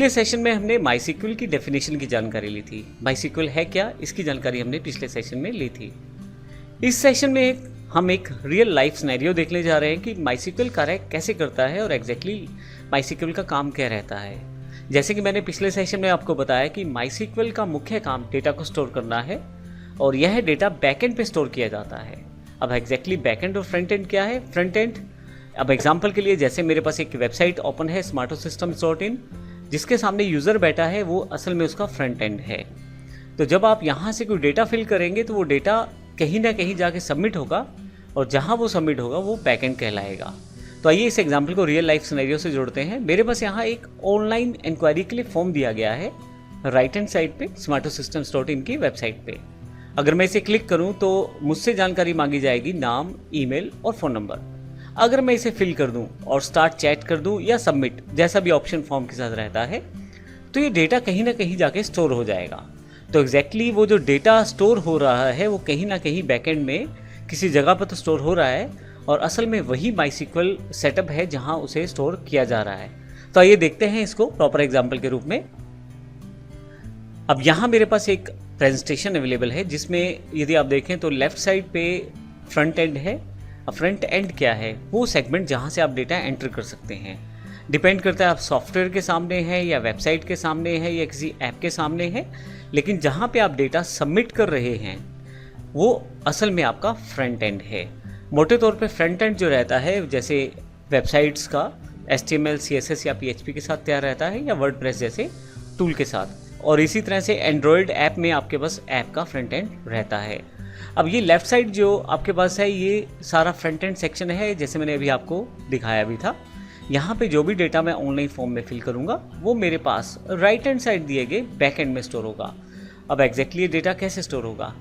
पिछले सेशन में हमने माईसीक्वल की डेफिनेशन की जानकारी ली थी। माईसीक्वल है क्या, इसकी जानकारी हमने पिछले सेशन में ली थी। इस सेशन में हम एक रियल लाइफ सिनेरियो देखने जा रहे हैं कि माईसीक्वल कार्य कैसे करता है और एग्जैक्टली माईसीक्वल का काम क्या रहता है। जैसे कि मैंने पिछले सेशन में आपको बताया कि माईसीक्वल का मुख्य काम डेटा को स्टोर करना है और यह डेटा बैकएंड पे स्टोर किया जाता है। अब एग्जैक्टली बैकएंड और फ्रंट एंड क्या है? फ्रंट एंड, अब एग्जांपल के लिए जैसे मेरे पास एक वेबसाइट ओपन है smartosystems.in, जिसके सामने यूज़र बैठा है, वो असल में उसका फ्रंट एंड है। तो जब आप यहाँ से कोई डेटा फिल करेंगे तो वो डेटा कहीं ना कहीं जाके सबमिट होगा और जहाँ वो सबमिट होगा वो बैक एंड कहलाएगा। तो आइए इस एग्जाम्पल को रियल लाइफ सिनेरियो से जोड़ते हैं। मेरे पास यहाँ एक ऑनलाइन इंक्वायरी के लिए फॉर्म दिया गया है राइट हैंड साइड पे smartosystems.in की वेबसाइट पे। अगर मैं इसे क्लिक करूँ तो मुझसे जानकारी मांगी जाएगी, नाम, ईमेल और फ़ोन नंबर। अगर मैं इसे फिल कर दूं और स्टार्ट चैट कर दूं या सबमिट, जैसा भी ऑप्शन फॉर्म के साथ रहता है, तो ये डेटा कहीं ना कहीं जाके स्टोर हो जाएगा। तो एग्जैक्टली वो जो डेटा स्टोर हो रहा है वो कहीं ना कहीं बैकएंड में किसी जगह पर तो स्टोर हो रहा है और असल में वही माईसीक्वल सेटअप है जहां उसे स्टोर किया जा रहा है। तो आइए देखते हैं इसको प्रॉपर एग्जाम्पल के रूप में। अब यहाँ मेरे पास एक प्रेजेंटेशन अवेलेबल है जिसमें यदि आप देखें तो लेफ्ट साइड पे फ्रंट एंड है। अब फ्रंट एंड क्या है? वो सेगमेंट जहाँ से आप डेटा एंटर कर सकते हैं। डिपेंड करता है आप सॉफ्टवेयर के सामने हैं या वेबसाइट के सामने है या किसी ऐप के सामने है, लेकिन जहाँ पे आप डेटा सबमिट कर रहे हैं वो असल में आपका फ्रंट एंड है। मोटे तौर पे फ्रंट एंड जो रहता है, जैसे वेबसाइट्स का HTML, CSS या PHP के साथ तैयार रहता है या वर्डप्रेस जैसे टूल के साथ, और इसी तरह से एंड्रॉयड ऐप में आपके पास ऐप का फ्रंट एंड रहता है। अब ये लेफ़्ट साइड जो आपके पास है ये सारा फ्रंट एंड सेक्शन है, जैसे मैंने अभी आपको दिखाया भी था। यहाँ पे जो भी डेटा मैं ऑनलाइन फॉर्म में फिल करूँगा वो मेरे पास राइट हैंड साइड दिए गए बैक एंड में स्टोर होगा। अब एग्जैक्टली ये डेटा कैसे स्टोर होगा?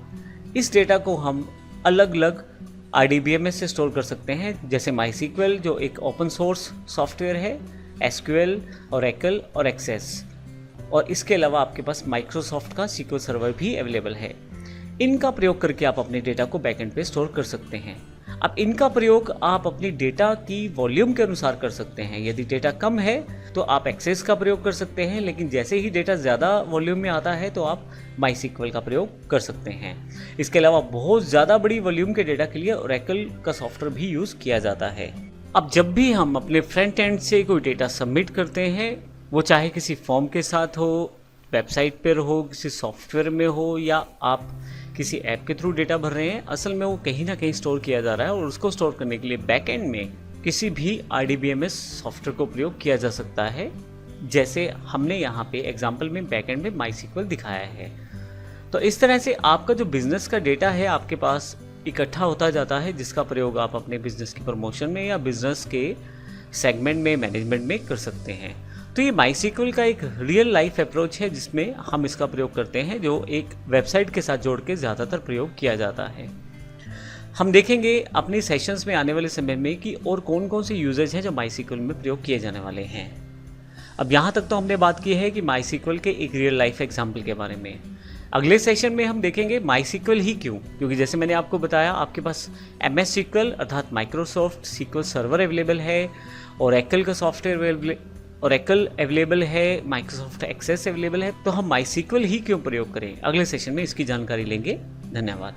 इस डेटा को हम अलग अलग RDBMS से स्टोर कर सकते हैं, जैसे माईसीक्वल जो एक ओपन सोर्स सॉफ्टवेयर है, SQL, Oracle और Access, और इसके अलावा आपके पास माइक्रोसॉफ्ट का SQL सर्वर भी अवेलेबल है। इनका प्रयोग करके आप अपने डेटा को बैकएंड पे स्टोर कर सकते हैं। अब इनका प्रयोग आप अपनी डेटा की वॉल्यूम के अनुसार कर सकते हैं। यदि डेटा कम है तो आप एक्सेस का प्रयोग कर सकते हैं, लेकिन जैसे ही डेटा ज़्यादा वॉल्यूम में आता है तो आप माईसीक्वल का प्रयोग कर सकते हैं। इसके अलावा बहुत ज़्यादा बड़ी वॉल्यूम के डेटा के लिए ओरेकल का सॉफ्टवेयर भी यूज़ किया जाता है। अब जब भी हम अपने फ्रंट एंड से कोई डेटा सबमिट करते हैं, वो चाहे किसी फॉर्म के साथ हो, वेबसाइट पर हो, किसी सॉफ्टवेयर में हो या आप किसी ऐप के थ्रू डेटा भर रहे हैं, असल में वो कहीं ना कहीं स्टोर किया जा रहा है और उसको स्टोर करने के लिए बैकएंड में किसी भी RDBMS सॉफ्टवेयर को प्रयोग किया जा सकता है, जैसे हमने यहाँ पे एग्जांपल में बैकएंड में माईसीक्वल दिखाया है। तो इस तरह से आपका जो बिजनेस का डेटा है आपके पास इकट्ठा होता जाता है, जिसका प्रयोग आप अपने बिजनेस की प्रमोशन में या बिजनेस के सेगमेंट में, मैनेजमेंट में कर सकते हैं। तो ये माईसीक्वल का एक रियल लाइफ अप्रोच है जिसमें हम इसका प्रयोग करते हैं, जो एक वेबसाइट के साथ जोड़ के ज़्यादातर प्रयोग किया जाता है। हम देखेंगे अपने सेशंस में आने वाले समय में कि और कौन कौन से यूजेज हैं जो माईसीक्वल में प्रयोग किए जाने वाले हैं। अब यहाँ तक तो हमने बात की है कि माईसीक्वल के एक रियल लाइफ एग्जाम्पल के बारे में। अगले सेशन में हम देखेंगे माईसीक्वल ही क्यों, क्योंकि जैसे मैंने आपको बताया आपके पास MS SQL अर्थात माइक्रोसॉफ्ट SQL सर्वर अवेलेबल है, ओरेकल का सॉफ्टवेयर ओरेकल अवेलेबल है, माइक्रोसॉफ्ट एक्सेस अवेलेबल है। तो हम माईसीक्वल ही क्यों प्रयोग करें, अगले सेशन में इसकी जानकारी लेंगे। धन्यवाद।